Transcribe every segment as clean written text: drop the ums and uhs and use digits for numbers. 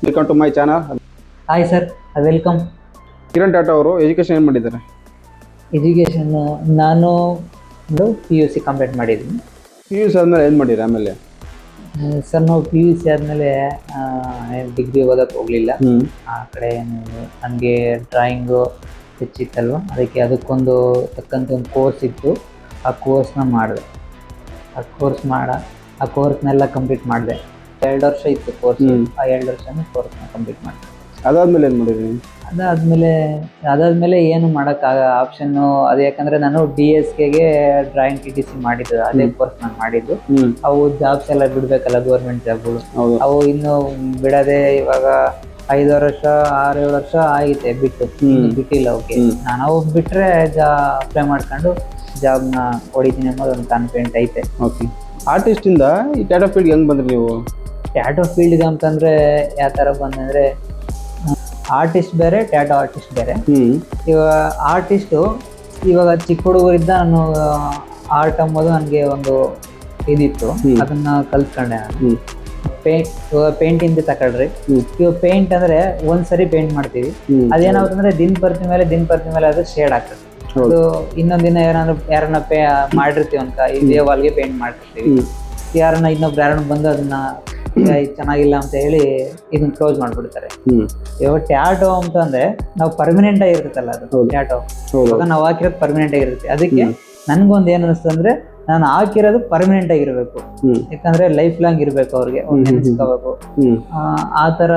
Welcome to my channel. Hi sir, welcome. Kiran Tata ಅವರು education ಏನು ಮಾಡಿದ್ದಾರೆ? ಎಜುಕೇಷನ್ ನಾನು PUC ಕಂಪ್ಲೀಟ್ ಮಾಡಿದ್ದೀನಿ. PUC ಆದಮೇಲೆ ಏನು ಮಾಡಿರಿ ಆಮೇಲೆ? ಸರ್ ನಾವು PUC ಆದಮೇಲೆ ಡಿಗ್ರಿ ಓದೋಕ್ಕೆ ಹೋಗಲಿಲ್ಲ. ಆ ಕಡೆ ನನಗೆ ಡ್ರಾಯಿಂಗು ಹೆಚ್ಚಿತ್ತಲ್ವ, ಅದಕ್ಕೊಂದು ತಕ್ಕಂಥ ಒಂದು ಕೋರ್ಸ್ ಇತ್ತು. ಆ ಕೋರ್ಸ್ನ ಮಾಡಿದೆ. ಆ ಕೋರ್ಸ್ನೆಲ್ಲ ಕಂಪ್ಲೀಟ್ ಮಾಡಿದೆ. 2 ವರ್ಷ ಇತ್ತು ಕೋರ್ಸ್. ಆ 2 ವರ್ಷನೂ ಕೋರ್ಸ್ನ ಕಂಪ್ಲೀಟ್ ಮಾಡಿದೆ. ಅದಾದ್ಮೇಲೆ ಏನು ಮಾಡಿರಿ? ಅದಾದ್ಮೇಲೆ ಏನು ಮಾಡೋಕ್ಕಾಗ ಆಪ್ಷನ್ನು ಅದು, ಯಾಕಂದರೆ ನಾನು DSKಗೆ ಡ್ರಾಯಿಂಗ್ TTC ಮಾಡಿದ್ದು, ಅದೇ ಕೋರ್ಸ್ ನಾನು ಮಾಡಿದ್ದು. ಅವು ಜಾಬ್ಸ್ ಎಲ್ಲ ಬಿಡಬೇಕಲ್ಲ, ಗೌರ್ಮೆಂಟ್ ಜಾಬ್ಗಳು. ಅವು ಇನ್ನೂ ಬಿಡದೆ ಇವಾಗ 5 ವರ್ಷ 6-7 ವರ್ಷ ಆಗೈತೆ ಬಿಟ್ಟಿಲ್ಲ. ಓಕೆ, ನಾನು ಅವು ಬಿಟ್ಟರೆ ಅಪ್ಲೈ ಮಾಡ್ಕೊಂಡು ಜಾಬ್ನ ಹೊಡಿತೀನಿ ಅನ್ನೋದು ಒಂದು ಕಾನ್ಫಿಡೆಂಟ್ ಐತೆ. ಓಕೆ, ಆರ್ಟಿಸ್ಟಿಂದ ಈ ಟ್ಯಾಟೋ ಫೀಲ್ಡ್ಗೆ ಹೆಂಗೆ ಬಂದ್ರಿ ನೀವು? ಟ್ಯಾಟೋ ಫೀಲ್ಡ್ಗೆ ಅಂತಂದರೆ ಯಾವ ಥರ ಬಂದಂದರೆ, ಆರ್ಟಿಸ್ಟ್ ಬೇರೆ, ಟ್ಯಾಟೋ ಆರ್ಟಿಸ್ಟ್ ಬೇರೆ. ಇವಾಗ ಆರ್ಟಿಸ್ಟು, ಇವಾಗ ಚಿಕ್ಕ ಹುಡುಗರಿದ್ದ ನಾನು ಆರ್ಟ್ ಅಂಬೋದು ನನಗೆ ಒಂದು ಇದಿತ್ತು, ಅದನ್ನ ಕಲ್ತ್ಕೊಂಡೆ ನಾನು. ಪೇಂಟಿಂದ ತಗೊಳ್ರಿ, ಇವಾಗ ಪೇಂಟ್ ಅಂದರೆ ಒಂದ್ಸರಿ ಪೇಂಟ್ ಮಾಡ್ತೀವಿ, ಅದೇನಾಗುತ್ತಂದ್ರೆ ದಿನ ಬರ್ತಿ ಮೇಲೆ ಅದು ಶೇಡ್ ಆಗ್ತದೆ. ಅದು ಇನ್ನೊಂದ್ ದಿನ ಯಾರನ್ನ ಮಾಡಿರ್ತೀವಿ ಅಂತ ಇದೇ ವಾಲ್ಗೆ ಪೇಂಟ್ ಮಾಡಿರ್ತೀವಿ, ಇನ್ನೊಬ್ರು ಬಂದು ಅದನ್ನ ಚೆನ್ನಾಗಿಲ್ಲ ಅಂತ ಹೇಳಿ ಇದನ್ನ ಕ್ಲೋಸ್ ಮಾಡ್ಬಿಡ್ತಾರೆ. ಇವಾಗ ಟ್ಯಾಟೋ ಅಂತ ಅಂದ್ರೆ ನಾವು ಪರ್ಮನೆಂಟ್ ಆಗಿರ್ತಲ್ಲ, ಅದು ಟ್ಯಾಟೋ ಇವಾಗ ನಾವು ಹಾಕಿರೋದು ಪರ್ಮನೆಂಟ್ ಆಗಿರುತ್ತೆ. ಅದಕ್ಕೆ ನನ್ಗೊಂದು ಏನ್ ಅನಿಸ್ತು ಅಂದ್ರೆ, ನಾನು ಹಾಕಿರೋದು ಪರ್ಮನೆಂಟ್ ಆಗಿರ್ಬೇಕು, ಯಾಕಂದ್ರೆ ಲೈಫ್ ಲಾಂಗ್ ಇರ್ಬೇಕು, ಅವ್ರಿಗೆ ನೆನೆಸ್ಕೋಬೇಕು, ಆ ತರ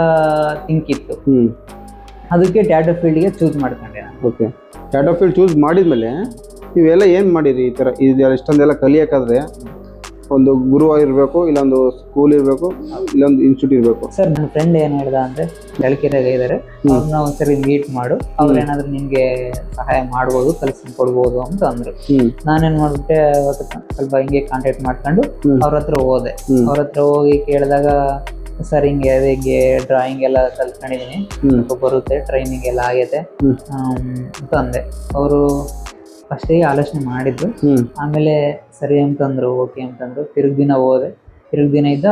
ಥಿಂಕ್ ಇತ್ತು. ಅದಕ್ಕೆ ಟ್ಯಾಟೋ ಫೀಲ್ಡ್ಗೆ ಚೂಸ್ ಮಾಡ್ಕೊಂಡೆ ನಾನು. ಓಕೆ, ಟ್ಯಾಟೋ ಫೀಲ್ಡ್ ಚೂಸ್ ಮಾಡಿದ್ಮೇಲೆ ನೀವೆಲ್ಲ ಏನು ಮಾಡಿರಿ? ಈ ಥರ ಇಷ್ಟೊಂದೆಲ್ಲ ಕಲಿಯೋಕ್ಕಾದ್ರೆ ಒಂದು ಗುರು ಇರಬೇಕು, ಇಲ್ಲೊಂದು ಸ್ಕೂಲ್ ಇರಬೇಕು, ಇಲ್ಲೊಂದು ಇನ್ಸ್ಟಿಟ್ಯೂಟ್ ಇರಬೇಕು. ಸರ್, ನನ್ನ ಫ್ರೆಂಡ್ ಏನು ಹೇಳ್ದ ಅಂದರೆ, ಬೆಳಕಿರಾಗ ಇದ್ದಾರೆ, ಅವ್ರನ್ನ ಒಂದ್ಸರಿ ಮೀಟ್ ಮಾಡು, ಅವ್ರೇನಾದ್ರೂ ನಿನ್ಗೆ ಸಹಾಯ ಮಾಡ್ಬೋದು, ಕಲಿಸ್ಕೊಡ್ಬೋದು ಅಂತ ಅಂದ್ರು. ನಾನೇನ್ ಮಾಡ್ಬಿಟ್ಟೆ, ಸ್ವಲ್ಪ ಹಿಂಗೆ ಕಾಂಟ್ಯಾಕ್ಟ್ ಮಾಡ್ಕೊಂಡು ಅವ್ರ ಹತ್ರ ಹೋದೆ. ಅವ್ರ ಹತ್ರ ಹೋಗಿ ಕೇಳಿದಾಗ, ಸರ್ ಹಿಂಗೆ ಡ್ರಾಯಿಂಗ್ ಎಲ್ಲ ಕಲ್ತ್ಕೊಂಡಿದೀನಿ, ಬರುತ್ತೆ, ಟ್ರೈನಿಂಗ್ ಎಲ್ಲ ಆಗೈತೆ ಅಂತ ಅಂದೆ. ಅವರು ಫಸ್ಟಿಗೆ ಆಲೋಚನೆ ಮಾಡಿದ್ರು, ಆಮೇಲೆ ಸರಿ ಅಂತಂದ್ರು, ಓಕೆ ಅಂತಂದ್ರು. ತಿರುಗ್ ದಿನ ಹೋದೆ, ತಿರುಗ್ ದಿನ ಇದ್ದ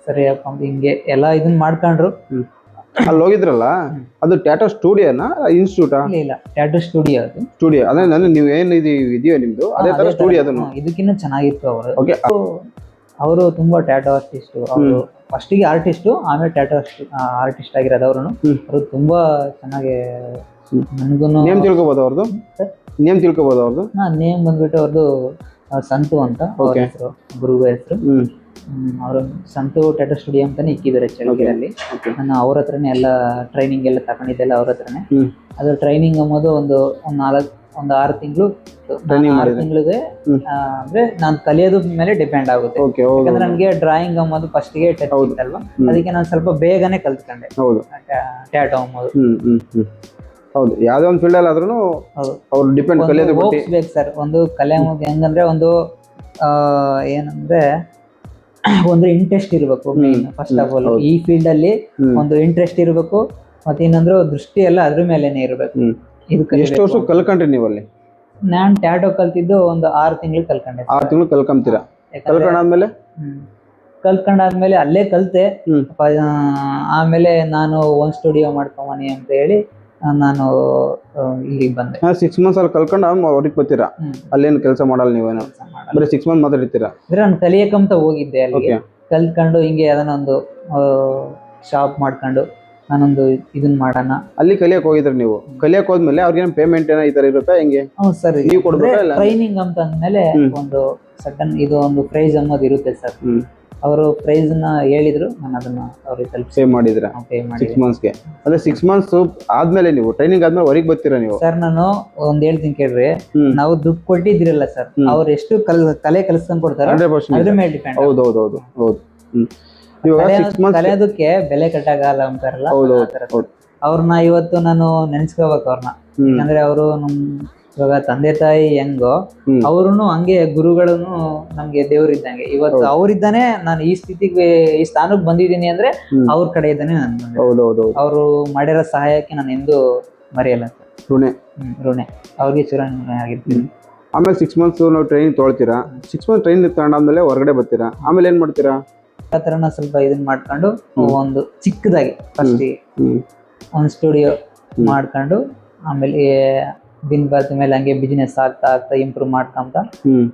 ಸರಿಯಪ್ಪ ಹಿಂಗೆ ಎಲ್ಲ ಇದನ್ನ ಮಾಡ್ಕೊಂಡ್ರು. ಅಲ್ಲಿ ಹೋಗಿದ್ರಲ್ಲ, ಅದು ಟ್ಯಾಟೋ ಸ್ಟುಡಿಯೋನಾ ಇನ್ಸ್ಟಿಟ್ಯೂಟಾ? ಇಲ್ಲ, ಟ್ಯಾಟೋ ಸ್ಟುಡಿಯೋ. ಅದು ಸ್ಟುಡಿಯೋ ಅದೇ ನಾನು ನೀವು ಏನು ಇದೆಯೋ ನಿಮ್ದು ಅದೇ ತರ ಸ್ಟುಡಿಯೋ? ಅದನ್ನು ಇದಕ್ಕಿಂತ ಚೆನ್ನಾಗಿತ್ತು. ಅವರು ತುಂಬಾ ಟ್ಯಾಟೋ ಆರ್ಟಿಸ್ಟು. ಅವರು ಫಸ್ಟಿಗೆ ಆರ್ಟಿಸ್ಟು, ಆಮೇಲೆ ಟ್ಯಾಟೋ ಆರ್ಟಿಸ್ಟ್ ಆಗಿರೋದು. ಅವರು ತುಂಬಾ ಚೆನ್ನಾಗಿ, ನನಗೂ ನೇಮ್ ತಿಳ್ಕೊಬೋದು ಅವ್ರದ್ದು? ನೇಮ್ ಬಂದ್ಬಿಟ್ಟು ಅವ್ರದ್ದು ಸಂತು ಅಂತ ಹೆಸರು, ಗುರು ಹೆಸರು. ಅವರು ಸಂತು ಟ್ಯಾಟೋ ಸ್ಟುಡಿಯೋ ಅಂತಾನೆ ಇಕ್ಕಿದ್ದಾರೆ ಚಳ್ಳಕೆರೆಯಲ್ಲಿ. ನಾನು ಅವ್ರ ಹತ್ರನೇ ಎಲ್ಲ ಟ್ರೈನಿಂಗ್ ಎಲ್ಲ ತಗೊಂಡಿದ್ದೆಲ್ಲ ಅವ್ರ ಹತ್ರನೇ. ಅದು ಟ್ರೈನಿಂಗ್ ಅಂಬೋದು ಒಂದು 6 ತಿಂಗಳು. 6 ತಿಂಗಳಿಗೆ ಅಂದ್ರೆ ನಾನು ಕಲಿಯೋದ್ರ ಮೇಲೆ ಡಿಪೆಂಡ್ ಆಗುತ್ತೆ. ಯಾಕಂದ್ರೆ ನನಗೆ ಡ್ರಾಯಿಂಗ್ ಅಂಬೋದು ಫಸ್ಟ್ಗೆ ಟಚ್ ಇತ್ತಲ್ವಾ, ಅದಕ್ಕೆ ನಾನು ಸ್ವಲ್ಪ ಬೇಗನೆ ಕಲ್ತ್ಕೊಂಡೆ ಟ್ಯಾಟೋ ಅಂಬೋದು. ಹೌದು, ಯಾವ್ದೇ ಒಂದು ಫೀಲ್ಡ್ ಅಲ್ಲಿ ಆದ್ರೂ ಅವ್ರು ಡಿಪೆಂಡ್, ಕಲಿಯೋದು ಬೇಕು ಸರ್. ಒಂದು ಕಲೆ ಹೆಂಗಂದ್ರೆ, ಒಂದು ಏನಂದ್ರೆ ಒಂದು ಇಂಟ್ರೆಸ್ಟ್ ಇರಬೇಕು ಮೇನ್. ಫಸ್ಟ್ ಆಫ್ ಆಲ್ ಈ ಫೀಲ್ಡ್ ಅಲ್ಲಿ ಒಂದು ಇಂಟ್ರೆಸ್ಟ್ ಇರಬೇಕು, ಮತ್ತೆ ಇನ್ನೊಂದ್ರೆ ದೃಷ್ಟಿ ಎಲ್ಲ ಅದ್ರ ಮೇಲೆನೆ ಇರಬೇಕು. ಎಷ್ಟು ವರ್ಷ ಕಲ್ಕೊಂಡ್ರಿ ನೀವು ಅಲ್ಲಿ? ನಾನ್ ಟ್ಯಾಟೋ ಕಲ್ತಿದ್ದು ಒಂದು 6 ತಿಂಗಳು ಕಲ್ಕೊಂಡೆ. 6 ತಿಂಗಳು ಕಲ್ಕೊಂತೀರಾ? ಕಲ್ಕೊಂಡಾದ್ಮೇಲೆ ಅಲ್ಲೇ ಕಲ್ತೆ. ಆಮೇಲೆ ನಾನು ಒಂದು ಸ್ಟುಡಿಯೋ ಮಾಡ್ಕೊಂಬನಿ ಅಂತ ಹೇಳಿ ನಾನು ಇಲ್ಲಿಗೆ ಬಂದೆ. 6 ಮಂತ್ಸ್ ಅಲ್ಲಿ ಕಲ್ಕೊಂಡು ಹೊರಗೆ ಬರ್ತೀರಾ? ಅಲ್ಲೇನು ಕೆಲಸ ಮಾಡಲ್ಲ ನೀವೇನು? ಬರೀ 6 ಮಂತ್ ಮಾತ್ರ ಇರ್ತೀರಾ? ಅಂದ್ರೆ ನಾನು ಕಲಿಯಕ್ಕಂತ ಹೋಗಿದ್ದೆ ಅಲ್ಲಿಗೆ. ಕಲ್ತ್ಕೊಂಡು ಹಿಂಗೆ ಅದನ್ನೊಂದು ಶಾಪ್ ಮಾಡ್ಕೊಂಡು ನಾನೊಂದು ಇದನ್ನ ಮಾಡೋಣ. ಅಲ್ಲಿ ಕಲಿಯಕ್ ಹೋಗಿದ್ರಿ ನೀವು? ಕಲಿಯಕ್ ಹೋದ್ಮೇಲೆ ಅವ್ರಿಗೇನು ಪೇಮೆಂಟ್ ಏನೋ ಈ ತರ ಇರುತ್ತಾ ಹೆಂಗೆ? ಸರ್, ನೀವು ಕೊಡ್ಬೇಕಾ? ಟ್ರೈನಿಂಗ್ ಅಂತ ಅಂದ್ಮೇಲೆ ಒಂದು ಸಡನ್ ಇದು ಒಂದು ಪ್ರೈಸ್ ಅನ್ನೋದು ಇರುತ್ತೆ ಸರ್. ಅವರು ಪ್ರೈಸ್ ನ ಹೇಳಿದ್ರು, ನಾನು ಅದನ್ನ ಅವ್ರಿಗೆ ಪೇ ಮಾಡಿದ್ರ 6 ಮಂತ್ಸ್ಗೆ? ಅದೇ 6 ಮಂತ್ಸ್ ಆದ್ಮೇಲೆ ನೀವು ಟ್ರೈನಿಂಗ್ ಆದ್ಮೇಲೆ ಹೊರಗೆ ಬರ್ತೀರಾ ನೀವು? ಸರ್, ನಾನು ಒಂದ್ ಹೇಳ್ತೀನಿ ಕೇಳ್ರಿ, ನಾವು ದುಡ್ಡು ಕೊಟ್ಟಿದ್ದಿರಲ್ಲ ಸರ್, ಅವ್ರು ಎಷ್ಟು ಕಲೆ ಕಲಿಸ್ಕೊಂಡ್ ಕೊಡ್ತಾರೆ ಅದ್ರ ಮೇಲೆ ಡಿಪೆಂಡ್. ಹೌದು. ಕಲಿಯೋದಕ್ಕೆ ಬೆಲೆ ಕಟ್ಟಾಗಲ್ಲ ಅಂತಾರಲ್ಲ, ಅವ್ರನ್ನ ಇವತ್ತು ನಾನು ನೆನ್ಸ್ಕೋಬೇಕು ಅವ್ರನ್ನ. ಯಾಕಂದ್ರೆ ಅವರು ಇವಾಗ ತಂದೆ ತಾಯಿ ಹೆಂಗೋ, ಅವ್ರುನು ಹಂಗೆ ಗುರುಗಳನ್ನು ನಮ್ಗೆ ದೇವ್ರಿದ್ದಂಗೆ. ಇವತ್ತು ಅವ್ರಿದ್ದಾನೆ ನಾನು ಈ ಸ್ಥಿತಿಗೆ, ಈ ಸ್ಥಾನಕ್ಕೆ ಬಂದಿದ್ದೀನಿ ಅಂದ್ರೆ ಅವ್ರ ಕಡೆ ಇದ್ದಾನೆ ನಾನು. ಅವರು ಮಾಡಿರೋ ಸಹಾಯಕ್ಕೆ ನಾನು ಎಂದೂ ಮರೆಯಲ್ಲ ಸರ್. ಋಣೆ ಅವ್ರಿಗೆ ಚಿರಋಣಿ ಆಗಿರ್ತೀನಿ. ಆಮೇಲೆ 6 ಮಂತ್ಸ್ ನಾವು ಟ್ರೈನಿಂಗ್ ತೊಳ್ತೀರಾ? 6 ಮಂತ್ ಟ್ರೈನಿಂಗ್ ತಗೊಂಡಾದ್ಮೇಲೆ ಹೊರಗಡೆ ಬರ್ತೀರಾ? ಆಮೇಲೆ ಏನ್ ಮಾಡ್ತೀರಾ? ಆ ಥರನ ಸ್ವಲ್ಪ ಇದನ್ನ ಮಾಡ್ಕೊಂಡು ಒಂದು ಚಿಕ್ಕದಾಗಿ ಫಸ್ಟ್ ಹ್ಮ್ ಒಂದು ಸ್ಟುಡಿಯೋ ಮಾಡ್ಕೊಂಡು ಆಮೇಲೆ ದಿನ ಬರ್ತ ಮೇಲೆ ಹಂಗೆ ಬಿಸ್ನೆಸ್ ಆಗ್ತಾ ಆಗ್ತಾ ಇಂಪ್ರೂವ್ ಮಾಡ್ಕೊಂತ ಹ್ಮ್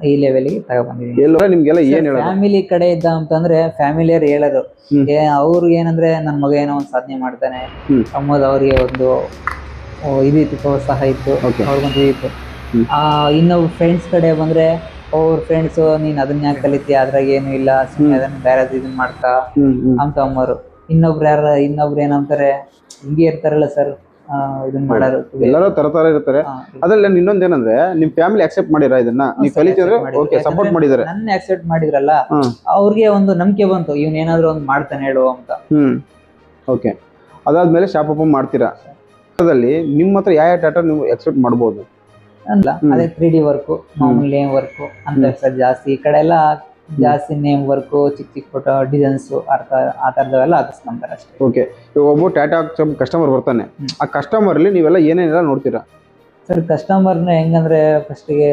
ಈ ಲೆವೆಲ್ಗೆ ತಗೊಬಂದಿದ್ದೀನಿ. ಎಲ್ಲ ನಿಮ್ಗೆಲ್ಲ ಏನ್ ಹೇಳೋದು? ಫ್ಯಾಮಿಲಿ ಕಡೆ ಇದ್ದ ಅಂತಂದ್ರೆ ಫ್ಯಾಮಿಲಿಯರ್ ಹೇಳೋದು ಹ್ಮ್. ಅವ್ರು ಏನಂದ್ರೆ ನನ್ನ ಮಗ ಏನೋ ಒಂದು ಸಾಧನೆ ಮಾಡ್ತಾನೆ ಹ್ಮ್. ಅಮ್ಮದು ಅವ್ರಿಗೆ ಒಂದು ಇದಿತ್ತು, ಪ್ರೋತ್ಸಾಹ ಇತ್ತು, Okay. ಅವ್ರಿಗೊಂದು ಇತ್ತು. ಹ್ಮ್. ಇನ್ನೊಬ್ರು ಫ್ರೆಂಡ್ಸ್ ಕಡೆ ಬಂದ್ರೆ ಅವ್ರ ಫ್ರೆಂಡ್ಸ್ ನೀನ್ ಅದನ್ನ ಯಾಕೆ ಕಲಿತೀಯ, ಅದ್ರಾಗ ಏನು ಇಲ್ಲ, ಸುಮ್ಮನೆ ಅದನ್ನ ಬೇರೆ ಇದನ್ನ ಮಾಡ್ತಾ ಅಂತ ಅಮ್ಮರು. ಇನ್ನೊಬ್ರು ಏನಂತಾರೆ ಹಿಂಗೆ ಇರ್ತಾರಲ್ಲ ಸರ್ ಇದನ್ನ ಮಾಡೋರು, ಎಲ್ಲರೂ ತರ ಇರ್ತಾರೆ. ಅದ್ರಲ್ಲಿ ಇನ್ನೊಂದ್ ಏನಂದ್ರೆ ನಿಮ್ ಫ್ಯಾಮಿಲಿ ಅಕ್ಸೆಪ್ಟ್ ಮಾಡಿರ ಇದನ್ನ ನೀವು ಕಲಿತಿದ್ರೆ ಓಕೆ ಸಪೋರ್ಟ್ ಮಾಡಿದಾರೆ. ನನ್ನ ಅಕ್ಸೆಪ್ಟ್ ಮಾಡಿದ್ರಲ್ಲ ಅವ್ರಿಗೆ ಒಂದು ನಂಬಿಕೆ ಬಂತು, ಇವ್ನ ಏನಾದ್ರು ಒಂದು ಮಾಡ್ತಾನೆ ಹೇಳು ಅಂತ. ಓಕೆ. ಅದಾದ್ಮೇಲೆ ಶಾಪ್ ಓಪನ್ ಮಾಡ್ತೀರಾ. ನಿಮ್ಮ ಹತ್ರ ಯಾವ ಟಾಟಾ ನೀವು ಎಕ್ಸ್ಪೆಕ್ಟ್ ಮಾಡ್ಬೋದು? ಅಲ್ಲ ಅದೇ 3D ವರ್ಕು, ಮಾಮೂಲಿ ನೇಮ್ ವರ್ಕು ಅಂತ ಸರ್ ಜಾಸ್ತಿ. ಈ ಕಡೆ ಎಲ್ಲ ಜಾಸ್ತಿ ನೇಮ್ ವರ್ಕು, ಚಿಕ್ಕ ಚಿಕ್ಕ ಫೋಟೋ ಡಿಸೈನ್ಸ್ ಆ ಥರದವೆಲ್ಲ ಹಾಕಿಸ್ಕೊಂತಾರೆ ಅಷ್ಟೇ. ಓಕೆ. ಇವಾಗ ಒಬ್ಬ ಟಾಟಾ ಕಸ್ಟಮರ್ ಬರ್ತಾನೆ, ಆ ಕಸ್ಟಮರ್ ಅಲ್ಲಿ ನೀವೆಲ್ಲ ಏನೇನೆಲ್ಲ ನೋಡ್ತೀರಾ ಸರ್? ಕಸ್ಟಮರ್ನ ಹೆಂಗಂದ್ರೆ ಫಸ್ಟಿಗೆ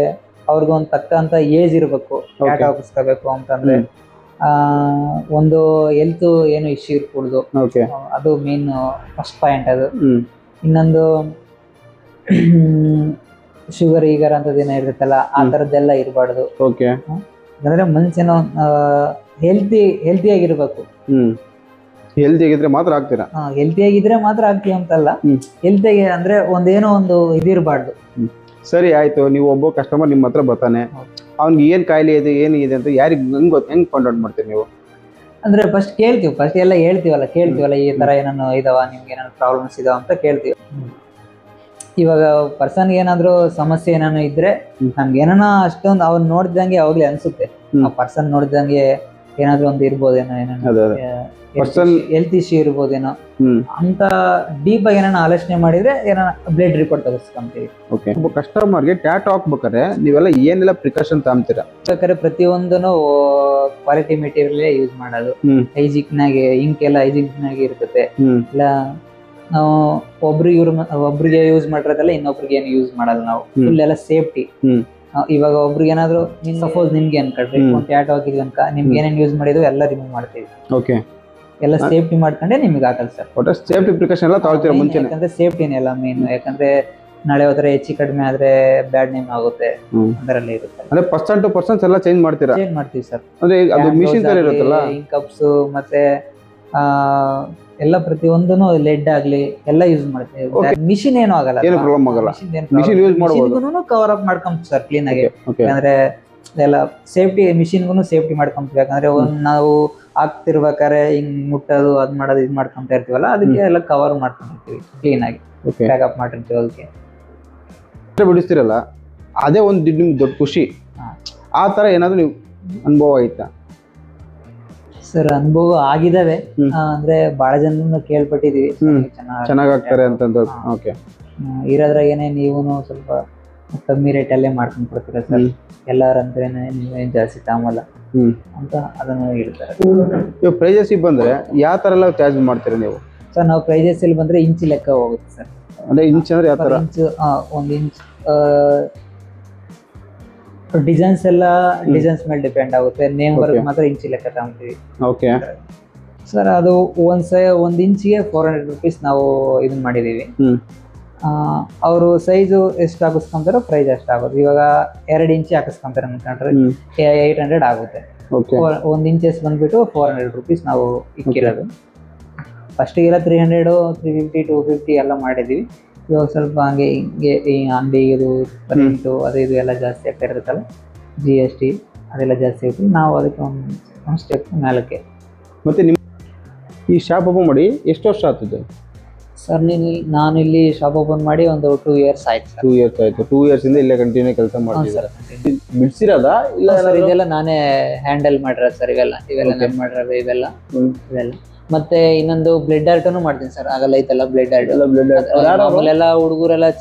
ಅವ್ರಿಗೊಂದು ತಕ್ಕಂತ ಏಜ್ ಇರಬೇಕು, ಟಾಟಾ ಹಾಕಿಸ್ಕೋಬೇಕು ಅಂತಂದ್ರೆ ಒಂದು ಹೆಲ್ತ್ ಏನು ಇಶ್ಯೂ ಇರ್ಕೂಡ್ದು, ಅದು ಮೇನ್ ಫಸ್ಟ್ ಪಾಯಿಂಟ್. ಅದು ಇನ್ನೊಂದು ಶುಗರ್ ಈಗರ್ ಅಂತದೇನೋ ಇರುತ್ತಲ್ಲ, ಆ ಥರದ್ದೆಲ್ಲ ಇರಬಾರ್ದು. ಅಂದ್ರೆ ಮನುಷ್ಯನ ಹೆಲ್ತಿಯಾಗಿರ್ಬೇಕು. ಹೆಲ್ತಿಯಾಗಿದ್ರೆ ಮಾತ್ರ ಆಗ್ತೀರಾ? ಹೆಲ್ತಿಯಾಗಿದ್ರೆ ಮಾತ್ರ ಆಗ್ತೀವಿ ಅಂತಲ್ಲ, ಹೆಲ್ತಿಯಾಗಿ ಅಂದ್ರೆ ಒಂದೇನೋ ಒಂದು ಇದಿರಬಾರ್ದು. ಸರಿ ಆಯ್ತು. ನೀವು ಒಬ್ಬ ಕಸ್ಟಮರ್ ನಿಮ್ಮ ಹತ್ರ ಬರ್ತಾನೆ, ಅವ್ನಿಗೆ ಏನ್ ಕಾಯಿಲೆ ಇದೆ ಏನಿದೆ ಅಂತ ಯಾರಿಗೆ ಹೆಂಗ್ ಫೈಂಡ್ ಔಟ್ ಮಾಡ್ತೀರಿ ನೀವು? ಅಂದ್ರೆ ಫಸ್ಟ್ ಎಲ್ಲ ಕೇಳ್ತೀವಲ್ಲ ಈ ತರ ಏನಾನು ಇದಾವ, ನಿಮ್ಗೆ ಏನಾದ್ರು ಪ್ರಾಬ್ಲಮ್ಸ್ ಇದಾವ ಅಂತ ಕೇಳ್ತೀವಿ. ಇವಾಗ ಪರ್ಸನ್ಗೆ ಏನಾದ್ರು ಸಮಸ್ಯೆ ಏನಾನು ಇದ್ರೆ ನಮ್ಗೆ ಏನಾನ ಅಷ್ಟೊಂದು ಅವ್ನು ನೋಡಿದಂಗೆ ಅವಾಗ್ಲೇ ಅನ್ಸುತ್ತೆ, ಆ ಪರ್ಸನ್ ನೋಡಿದಂಗೆ ಏನಾದ್ರು ಒಂದು ಇರ್ಬೋದೇನೋ, ಹೆಲ್ತ್ ಇಶ್ಯೂ ಇರ್ಬೋದೇನೋ ಅಂತ ಡೀಪ್ ಆಗಿ ಏನಾನ ಆಲೋಚನೆ ಮಾಡಿದ್ರೆ ಏನಾನ ಬ್ಲಡ್ ರಿಪೋರ್ಟ್ ತೆಗೆಸ್ಕೊಂತೀವಿ. ಒಬ್ಬ ಕಸ್ಟಮರ್ಗೆ ಟ್ಯಾಟೂ ಹಾಕ್ಬೇಕಾದ್ರೆ ನೀವೆಲ್ಲ ಏನೆಲ್ಲ ಪ್ರಿಕಾಷನ್ ತಗೊಂತೀರಾ? ಬೇಕಾದ್ರೆ ಪ್ರತಿಯೊಂದನ್ನು ಕ್ವಾಲಿಟಿ ಮೆಟೀರಿಯಲ್ ಯೂಸ್ ಮಾಡೋದು, ಹೈಜಿಕ್ ನಾಗೆ ಇಂಕ್ ಎಲ್ಲ ಹೈಜಿಕ್ ನಾಗೆ ಇರ್ತದೆ. ಇಲ್ಲ ನಾವು ಒಬ್ರಿಗೆ ಯೂಸ್ ಮಾಡಿರೋದಲ್ಲ ಇನ್ನೊಬ್ರಿಗೆ ಏನು ಯೂಸ್ ಮಾಡಲ್ಲ ನಾವು, ಫುಲ್ ಎಲ್ಲ ಸೇಫ್ಟಿ. ಇವಾಗ ಒಬ್ರಿಗೆ ಏನಾದ್ರು ಸಪೋಸ್ ನಿಮ್ಗೆ ಅನ್ಕೊಳ್ರಿ ಒಂದು ಟ್ಯಾಟೂ ಹಾಕಿದ್ವಿ ಅನ್ಕ, ನಿಮ್ಗೆ ಏನೇನು ಯೂಸ್ ಮಾಡಿದ್ವಿ ಎಲ್ಲ ರಿಮೂವ್ ಮಾಡ್ತೀವಿ. ಎಲ್ಲ ಸೇಫ್ಟಿ ಮಾಡ್ಕೊಂಡೆ ನಿಮ್ಗೆ ಹಾಕಲ್ಲ ಸರ್. ಸೇಫ್ಟಿ ಪ್ರಿಕಾಷನ್ ಎಲ್ಲ ತಗೊಳ್ತೀರಾ ಮುಂಚೆ? ಯಾಕಂದ್ರೆ ಸೇಫ್ಟಿನೇ ಎಲ್ಲ ಮೇನ್. ಯಾಕಂದ್ರೆ ನಾಳೆ ಹೋದ್ರೆ ಹೆಚ್ಚು ಕಡಿಮೆ ಆದ್ರೆ ಬ್ಯಾಡ್ ನೇಮ್ ಆಗುತ್ತೆ, ಅದರಲ್ಲೇ ಇರುತ್ತೆ. ಅಂದ್ರೆ ಪರ್ಸನ್ ಟು ಪರ್ಸನ್ ಎಲ್ಲ ಚೇಂಜ್ ಮಾಡ್ತೀವಿ ಸರ್. ಅಂದ್ರೆ ಅದು ಮಿಷಿನ್ ತರ ಇರುತ್ತಲ್ಲ, ಕಪ್ಸ್ ಮತ್ತೆ ಎಲ್ಲ ಪ್ರತಿಯೊಂದನ್ನು ಲೆಡ್ ಆಗ್ಲಿ ಎಲ್ಲ ಯೂಸ್ ಮಾಡ್ತೀವಿ. ಮಿಷಿನ್ ಏನೂ ಆಗಲ್ಲ, ಏನು ಪ್ರಾಬ್ಲಮ್ ಆಗಲ್ಲ. ಮಿಷಿನ್ ಯೂಸ್ ಮಾಡಬಹುದು, ಕವರ್ ಅಪ್ ಮಾಡ್ಕೊಂತೀವಿ ಸರ್ ಕ್ಲೀನ್ ಆಗಿ. ಯಾಕಂದ್ರೆ ಎಲ್ಲ ಸೇಫ್ಟಿ, ಮಿಷಿನ್ಗೂ ಸೇಫ್ಟಿ ಮಾಡ್ಕೊಂತೀವಿ. ಯಾಕಂದ್ರೆ ನಾವು ಹಾಕ್ತಿರ್ಬೇಕಾದ್ರೆ ಹಿಂಗ್ ಮುಟ್ಟೋದು ಅದ್ ಮಾಡೋದು ಇದ್ ಮಾಡ್ಕೊಂತ ಇರ್ತೀವಲ್ಲ, ಅದಕ್ಕೆ ಎಲ್ಲ ಕವರ್ ಮಾಡ್ಕೊಂಡಿರ್ತೀವಿ ಕ್ಲೀನ್ ಆಗಿ, ಪ್ಯಾಕಪ್ ಮಾಡಿರ್ತೀವಿ. ಅದಕ್ಕೆ ಬಿಡಿಸ್ತಿರಲ್ಲ, ಅದೇ ಒಂದು ನಿಮ್ಗೆ ದೊಡ್ಡ ಖುಷಿ. ಆ ತರ ಏನಾದ್ರು ನೀವು ಅನುಭವ ಆಯ್ತಾ ಸರ್? ಅನುಭವ ಆಗಿದಾವೆ. ಅಂದ್ರೆ ಬಹಳ ಜನ ಕೇಳ್ಪಟ್ಟಿದೀವಿ ಚೆನ್ನಾಗ್ ಆಗ್ತಾರೆ ಅಂತಂದು. ಇರೋದ್ರಾಗ ಏನೇ ನೀವು ಸ್ವಲ್ಪ ಕಮ್ಮಿ ರೇಟ್ ಅಲ್ಲೇ ಮಾಡ್ಕೊಂಡ್ ಕೊಡ್ತೀರಾ ಸರ್, ಎಲ್ಲಾರಂದ್ರೇನೆ ನೀವೇನ್ ಜಾಸ್ತಿ ತಾಮಲ್ಲ ಅಂತ ಅದನ್ನ ಹೇಳ್ತಾರೆ. ಇವಾಗ ಪ್ರೈಸಸ್ ಬಂದ್ರೆ ಯಾವ ತರ ಎಲ್ಲ ಚಾರ್ಜ್ ಮಾಡ್ತೀರಾ ನೀವು? ಸರ್ ನಾವು ಪ್ರೈಸಸ್ ಇಲ್ಲಿ ಬಂದ್ರೆ ಇಂಚ್ ಲೆಕ್ಕ ಹೋಗುತ್ತೆ ಸರ್. ಅಂದ್ರೆ ಇಂಚ್ ಅಂದ್ರೆ ಯಾವ ತರ? ಒಂದ್ ಇಂಚ್ ಡಿಸೈನ್ಸ್ ಎಲ್ಲ ಡಿಸೈನ್ಸ್ ಮೇಲೆ ಡಿಪೆಂಡ್ ಆಗುತ್ತೆ. ನೇಮ್ ವರ್ಕ್ ಮಾತ್ರ ಇಂಚ್ ಲೆಕ್ಕ ತಗೊಂತೀವಿ. ಸರ್ ಅದು ಒಂದ್ ಇಂಚಿಗೆ 400 rupees ನಾವು ಇದನ್ನ ಮಾಡಿದೀವಿ. ಅವರು ಸೈಜು ಎಷ್ಟು ಹಾಕಿಸ್ಕೊಂತಾರೋ ಪ್ರೈಸ್ ಅಷ್ಟು ಆಗುತ್ತೆ. ಇವಾಗ 2 ಇಂಚ್ ಹಾಕಿಸ್ಕೊಂತಾರೆ ಅನ್ಕೊಂಡ್ರೆ 800 ಆಗುತ್ತೆ. 1 ಇಂಚಸ್ ಬಂದ್ಬಿಟ್ಟು 400 rupees ನಾವು ಇಕ್ಕಿರೋದು. ಫಸ್ಟಿಗೆಲ್ಲ 300, 350, 250 ಎಲ್ಲ ಮಾಡಿದ್ವಿ. ಇವಾಗ ಸ್ವಲ್ಪ ಹಂಗೆ ಹಿಂಗೆ ಈ ಅಂಗಡಿ ಇದು ಕರೆಂಟು ಅದು ಇದು ಎಲ್ಲ ಜಾಸ್ತಿ ಆಗ್ತಾ ಇರುತ್ತಲ್ಲ, GST ಅದೆಲ್ಲ ಜಾಸ್ತಿ ಆಗುತ್ತೆ. ನಾವು ಅದಕ್ಕೆ ಒಂದು ಸ್ಟೆಪ್ ಮೇಲಕ್ಕೆ. ಮತ್ತೆ ನಿಮ್ಮ ಈ ಶಾಪ್ ಓಪನ್ ಮಾಡಿ ಎಷ್ಟು ವರ್ಷ ಆಗ್ತದೆ ಸರ್? ನಾನು ಇಲ್ಲಿ ಶಾಪ್ ಓಪನ್ ಮಾಡಿ ಒಂದು 2 years ಆಯ್ತು ಸರ್. 2 years ಆಯ್ತು. 2 years ಇಂದ ಇಲ್ಲೇ ಕಂಟಿನ್ಯೂ ಕೆಲಸ ಮಾಡ್ತಿದ್ದೀರಾ? ಬಿಡ್ಸಿರೋದ ಇಲ್ಲ ಸರ್? ಇದೆಲ್ಲ ನಾನೇ ಹ್ಯಾಂಡಲ್ ಮಾಡಿರೋದು ಸರ್. ಇವೆಲ್ಲ ನಾನು ಮಾಡಿರೋದು ಇವೆಲ್ಲ. ಮತ್ತೆ ಇನ್ನೊಂದು ಬ್ಲಡ್ ಆರ್ಟನು ಮಾಡ್ತೀನಿ ಸರ್. ಆಗಲ್ಲ ಐತಲ್ಲ ಬ್ಲಡ್ ಆರ್ಟ್. ಆಮೇಲೆಲ್ಲ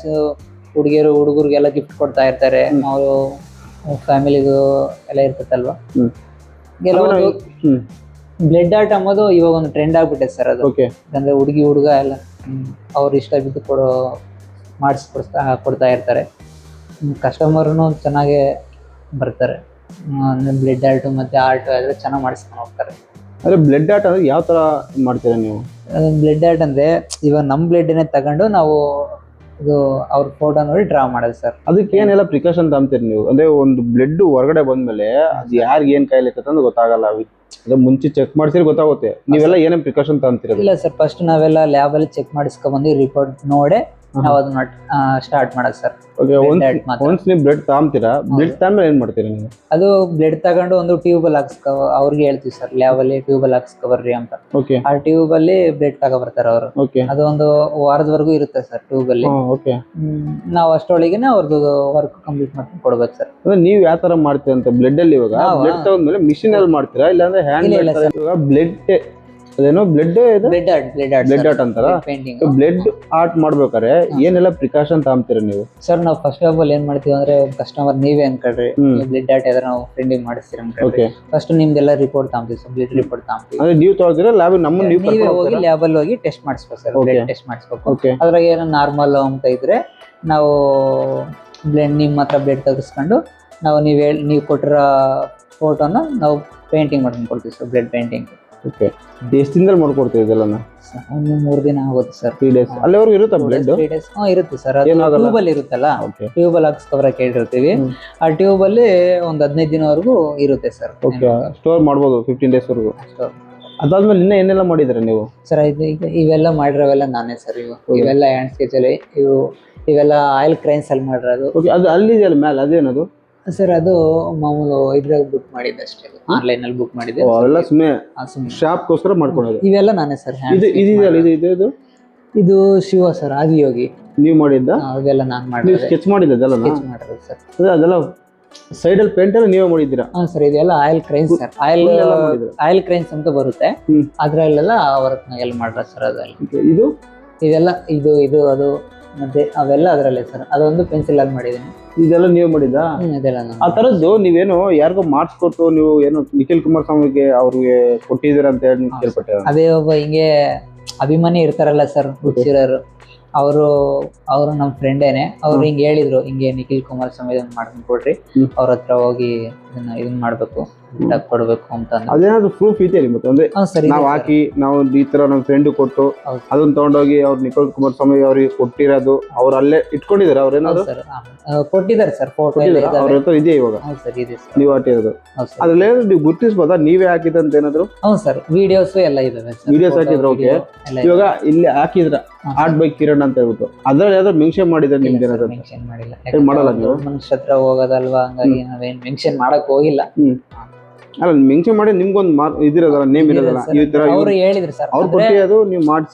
ಹುಡುಗರಿಗೆಲ್ಲ ಗಿಫ್ಟ್ ಕೊಡ್ತಾ ಇರ್ತಾರೆ, ಅವರು ಫ್ಯಾಮಿಲಿಗೂ ಎಲ್ಲ ಇರ್ತದಲ್ವಾ. ಬ್ಲಡ್ ಆರ್ಟ್ ಅನ್ನೋದು ಇವಾಗ ಒಂದು ಟ್ರೆಂಡ್ ಆಗ್ಬಿಟ್ಟೆ ಸರ್. ಅದು ಯಾಕಂದ್ರೆ ಹುಡುಗ ಎಲ್ಲ ಅವ್ರ ಇಷ್ಟ ಬಿದ್ದು ಕೊಡ್ತಾ ಇರ್ತಾರೆ. ಕಸ್ಟಮರ್ನು ಚೆನ್ನಾಗೆ ಬರ್ತಾರೆ. ಬ್ಲಡ್ ಆರ್ಟ್ ಮತ್ತೆ ಆರ್ಟ್ ಆದ್ರೆ ಚೆನ್ನಾಗಿ ಮಾಡಿಸ್ಕೊಂಡು ಹೋಗ್ತಾರೆ. ಅಂದರೆ ಬ್ಲಡ್ ಆರ್ಟ್ ಅಂದರೆ ಯಾವ ಥರ ಮಾಡ್ತೀರಾ ನೀವು? ಬ್ಲಡ್ ಆರ್ಟ್ ಅಂದ್ರೆ ಇವಾಗ ನಮ್ಮ ಬ್ಲಡ್ನೇ ತಗೊಂಡು ನಾವು ಇದು ಅವ್ರ ಫೋಟೋ ನೋಡಿ ಡ್ರಾ ಮಾಡೋದು ಸರ್. ಅದಕ್ಕೆ ಏನೆಲ್ಲ ಪ್ರಿಕಾಷನ್ ತಗೊಂತೀರಿ ನೀವು? ಅಂದ್ರೆ ಒಂದು ಬ್ಲಡ್ ಹೊರಗಡೆ ಬಂದ್ಮೇಲೆ ಅದು ಯಾರಿಗೆ ಏನ್ ಕಾಯಿಲೆ ಅಂತ ಗೊತ್ತಾಗಲ್ಲ, ಅದೇ ಮುಂಚೆ ಚೆಕ್ ಮಾಡಿಸಿದ್ರೆ ಗೊತ್ತಾಗುತ್ತೆ. ನೀವೆಲ್ಲ ಏನೇನು ಪ್ರಿಕಾಷನ್ ತಗೊಂತೀರ? ಇಲ್ಲ ಸರ್, ಫಸ್ಟ್ ನಾವೆಲ್ಲ ಲ್ಯಾಬ್ ಅಲ್ಲಿ ಚೆಕ್ ಮಾಡಿಸ್ಕೊಂಡ್ಬಂದು ರಿಪೋರ್ಟ್ ನೋಡಿ ನಾವು ಅದನ್ನ ಸ್ಟಾರ್ಟ್ ಮಾಡೋದು ಸರ್. ಒನ್ಸ್ ನೀವು ಬ್ಲಡ್ ತಗೊಂತೀರಾ, ಬ್ಲಡ್ ತಗೊಂಡ್ಮೇಲೆ ಏನ್ ಮಾಡ್ತೀರಾ ನೀವು? ಅದು ಬ್ಲಡ್ ತಗೊಂಡು ಒಂದು ಟ್ಯೂಬಲ್ ಅವ್ರಿಗೆ ಹೇಳ್ತೀವಿ ಸರ್, ಲ್ಯಾಬ್ ಅಲ್ಲಿ ಟ್ಯೂಬಲ್ ಹಾಕ್ಸ್ಕೊಬರ್ರಿ ಅಂತ. ಓಕೆ. ಆ ಟ್ಯೂಬ್ ಅಲ್ಲಿ ಬ್ಲಡ್ ತಗೊಬರ್ತಾರೆ ಅವರು. ಓಕೆ. ಅದು ಒಂದು ವಾರದವರೆಗೂ ಇರುತ್ತೆ ಸರ್ ಟ್ಯೂಬ್ ಅಲ್ಲಿ. ಓಕೆ. ನಾವು ಅಷ್ಟೊಳಗೆನೆ ಅವ್ರದ್ದು ವರ್ಕ್ ಕಂಪ್ಲೀಟ್ ಮಾಡ್ಕೊಂಡು ಕೊಡ್ಬೇಕು ಸರ್. ಅಂದ್ರೆ ನೀವು ಯಾವ ತರ ಮಾಡ್ತೀರಾ ಅಂತ ಬ್ಲಡ್ ಅಲ್ಲಿ? ಇವಾಗ ಬ್ಲಡ್ ತಗೊಂಡ್ಮೇಲೆ ಮಿಷಿನ್ ಅಲ್ಲಿ ಮಾಡ್ತೀರಾ ಇಲ್ಲಾಂದ್ರೆ ಹ್ಯಾಂಡ್ ಬ್ಲಡ್? ಅದೇನೋ ಬ್ಲಡ್ ಬ್ಲಡ್ ಆರ್ಟ್ ಅಂತಾರ. ಬ್ಲಡ್ ಆರ್ಟ್ ಮಾಡ್ಬೇಕಾದ್ರೆ ಏನೆಲ್ಲ ಪ್ರಿಕಾಷನ್ ತಗೊಂತೀರಾ ನೀವು? ಸರ್ ನಾವು ಫಸ್ಟ್ ಆಫ್ ಆಲ್ ಏನ್ ಮಾಡ್ತೀವಿ ಅಂದ್ರೆ, ಕಸ್ಟಮರ್ ನೀವೇ ಅನ್ಕೊಳ್ರಿ ಬ್ಲಡ್ ಆರ್ಟ್ ಯಾವ್ದಾರ ನಾವು ಪ್ರಿಂಟಿಂಗ್ ಮಾಡಿಸ್ತೀರ ಅನ್ಕೊಳ್ರಿ, ಫಸ್ಟ್ ನಿಮ್ದೆಲ್ಲ ರಿಪೋರ್ಟ್ ತಗೊಂತೀವಿ ಸರ್, ಬ್ಲಡ್ ರಿಪೋರ್ಟ್ ತಗೊಂತೀವಿ. ಅಂದ್ರೆ ನೀವು ತಗೋತೀರಾ ಲ್ಯಾಬ್? ನೀವೇ ಹೋಗಿ ಲ್ಯಾಬ್ ಅಲ್ಲಿ ಹೋಗಿ ಟೆಸ್ಟ್ ಮಾಡಿಸ್ಬೇಕು ಸರ್, ಬ್ಲಡ್ ಟೆಸ್ಟ್ ಮಾಡಿಸ್ಬೇಕು. ಅದ್ರಾಗ ಏನೋ ನಾರ್ಮಲ್ ಅಂತ ಇದ್ರೆ ನಾವು ಬ್ಲಡ್ ನಿಮ್ಮ ಹತ್ರ ಬ್ಲಡ್ ತೆಗೆಸ್ಕೊಂಡು ನಾವು ನೀವು ಕೊಟ್ಟಿರೋ ಫೋಟೋನ ನಾವು ಪೇಂಟಿಂಗ್ ಮಾಡ್ಕೊಂಡು ಕೊಡ್ತೀವಿ ಸರ್, ಬ್ಲಡ್ ಪೇಂಟಿಂಗ್. ಓಕೆ. ಎಷ್ಟು ದಿನದಲ್ಲಿ ಮಾಡ್ಕೊಡ್ತೀವಿ ಇದೆಲ್ಲ? ಒಂದು 3 ದಿನ ಆಗುತ್ತೆ ಸರ್. 3 ಡೇಸ್ ಅಲ್ಲಿವರೆಗೂ ಇರುತ್ತಾ ಬ್ಲಡ್? 3 ಡೇಸ್ ಇರುತ್ತೆ ಸರ್. ಟ್ಯೂಬ್ ಅಲ್ಲಿ ಇರುತ್ತಲ್ಲ, ಟ್ಯೂಬ್ ಅಲ್ಲಿ ಹಾಕ್ಸ್ಕೊಬರಕ್ಕೆ ಹೇಳಿರ್ತೀವಿ. ಆ ಟ್ಯೂಬ್ ಅಲ್ಲಿ ಒಂದು 15 ದಿನವರೆಗೂ ಇರುತ್ತೆ ಸರ್. ಓಕೆ. ಸ್ಟೋರ್ ಮಾಡ್ಬೋದು 15 ಡೇಸ್ ವರೆಗೂ. ಅದಾದ್ಮೇಲೆ ಇನ್ನ ಏನೆಲ್ಲ ಮಾಡಿದ್ರೆ ನೀವು? ಸರ್ ಈಗ ಇವೆಲ್ಲ ಮಾಡಿರೋವೆಲ್ಲ ನಾನೇ ಸರ್. ಇವೆಲ್ಲ ಹ್ಯಾಂಡ್ ಸ್ಕೆಚ್ ಅಲ್ಲಿ ಇವೆಲ್ಲ ಆಯಿಲ್ ಕ್ರೈನ್ಸ್ ಅಲ್ಲಿ ಮಾಡಿರೋದು. ಅದು ಅಲ್ಲಿದೆಯಲ್ಲ ಮೇಲೆ, ಅದೇನದು ಸರ್? ಅದು ಮಾಮೂಲು ಇದ್ರಾಗ ಬುಕ್ ಮಾಡಿದ್ದೆ ಅಷ್ಟೇ, ಆನ್ಲೈನ್ ಅಲ್ಲಿ ಬುಕ್ ಮಾಡಿದ್ದೆ. ಅವೆಲ್ಲ ಸುಮ್ಮನೆ ಶಾಪ್ಗೋಸ್ಕರ ಮಾಡ್ಕೊಳ್ಳೋದು? ಇವೆಲ್ಲ ನಾನೇ ಸರ್. ಇದು ಶಿವ ಸರ್, ಆದಿಯೋಗಿ. ನೀವು ಮಾಡಿದ್ದ? ಅವೆಲ್ಲ ನಾನು ಮಾಡಿದ್ದೆ. ಸ್ಕೆಚ್ ಮಾಡಿದ್ದಲ್ಲ ಮಾಡಿರೋದು ಸರ್. ಅದೆಲ್ಲ ಸೈಡ್ ಅಲ್ಲಿ ಪೇಂಟ್ ಎಲ್ಲ ನೀವೇ ಮಾಡಿದ್ದೀರಾ? ಹಾ ಸರ್, ಇದೆಲ್ಲ ಆಯಿಲ್ ಕ್ರೈನ್ಸ್ ಸರ್. ಆಯಿಲ್ ಕ್ರೈನ್ಸ್ ಅಂತ ಬರುತ್ತೆ, ಅದ್ರಲ್ಲೆಲ್ಲ ವರ್ಕ್ ಎಲ್ಲ ಮಾಡ್ರ ಸರ್. ಅದೆಲ್ಲ ಇದೆಲ್ಲ ಇದು ಅದು ಮತ್ತೆ ಅವೆಲ್ಲ ಅದರಲ್ಲೇ ಸರ್. ಅದೊಂದು ಪೆನ್ಸಿಲ್ ಆಗಿ ಮಾಡಿದ್ದೀನಿ. ಇದೆಲ್ಲ ನೀವು ಮಾಡಿದ್ದ? ಇದೆಲ್ಲ ಆ ತರದ್ದು ನೀವೇನು ಯಾರಿಗೋ ಮಾಡಿಸ್ಕೊಟ್ಟು ನೀವು ಏನು ನಿಖಿಲ್ ಕುಮಾರಸ್ವಾಮಿಗೆ ಅವ್ರಿಗೆ ಕೊಟ್ಟಿದ್ದೀರಾ ಅಂತ ಹೇಳಿ ಕೇಳ್ಪಟ್ಟೆ. ಅದೇ ಒಬ್ಬ ಹಿಂಗೆ ಅಭಿಮಾನಿ ಇರ್ತಾರಲ್ಲ ಸರ್, ಹುಚ್ಚಿರೋರು, ಅವರು ನಮ್ಮ ಫ್ರೆಂಡೇನೆ. ಅವ್ರು ಹಿಂಗೆ ಹೇಳಿದ್ರು, ಹಿಂಗೆ ನಿಖಿಲ್ ಕುಮಾರಸ್ವಾಮಿ ಇದನ್ನ ಮಾಡ್ಕೊಂಡು ಕೊಡ್ರಿ, ಅವ್ರ ಹತ್ರ ಹೋಗಿ ಇದನ್ನ ಮಾಡ್ಬೇಕು, ಕೊಡ್ಬೇಕು ಅಂತ. ಅದೇನಾದ್ರು ಪ್ರೂಫ್ ಇದೆ ಮತ್ತೆ? ಅಂದ್ರೆ ನಾವು ಹಾಕಿ ನಾವು ಈ ತರ ನಮ್ಮ ಫ್ರೆಂಡ್ ಕೊಟ್ಟು ಅದನ್ನ ತಗೊಂಡೋಗಿ ಅವ್ರು ನಿಖಿಲ್ ಕುಮಾರಸ್ವಾಮಿ ಅವ್ರಿಗೆ ಕೊಟ್ಟಿರೋದು ಅವ್ರು ಅಲ್ಲೇ ಇಟ್ಕೊಂಡಿದ್ದಾರೆ? ಅವ್ರೇನಾದ್ರು ಕೊಟ್ಟಿದ್ದಾರೆ ಸರ್, ಫೋಟೋ ಅವ್ರ ಹತ್ರ ಇದೆಯಾ ಇವಾಗ? ನೀವು ಹಾಕಿರೋದು ಅದ್ರಲ್ಲಿ ನೀವು ಗುರ್ತಿಸಬಹುದಾ ನೀವೇ ಹಾಕಿದಂತ ಏನಾದ್ರು? ಹೌದು ಸರ್, ವಿಡಿಯೋಸ್ ಎಲ್ಲ ಇದಾವೆ. ವಿಡಿಯೋಸ್ ಹಾಕಿದ್ರೆ ಓಕೆ. ಇವಾಗ ಇಲ್ಲಿ ಹಾಕಿದ್ರ ಆರ್ಟ್ ಬೈ ಕಿರಣ್ ಅಂತ ಹೇಳ್ಬಿಟ್ಟು ಅದ್ರಲ್ಲಿ ಯಾವ್ದಾದ್ರು ಮೆನ್ಷನ್ ಮಾಡಿದ್ರೆ ನಿಮ್ಗೆ? ಏನಾದ್ರು ಮೆನ್ಷನ್ ಮಾಡಿಲ್ಲ, ಮಾಡಲ್ಲ ನೀವು? ಮನುಷ್ಯ ಹತ್ರ ಹೋಗೋದಲ್ವಾ, ಹಂಗಾಗಿ ನಾವೇನ್ ಮೆನ್ಷನ್ ಮಾಡಕ್ ಹೋಗಿಲ್ಲ. ಅಲ್ಲ, ಮೆನ್ಷನ್ ಮಾಡಿ ನಿಮ್ಗೊಂದು ಇದಿರೋದಲ್ಲ, ನೇಮ್ ಇರೋದಲ್ಲ, ಈ ತರ ಅವ್ರು ಹೇಳಿದ್ರು ಸರ್. ಅವ್ರು ಕೊಟ್ಟಿ ಅದು ನೀವು ಮಾಡಿ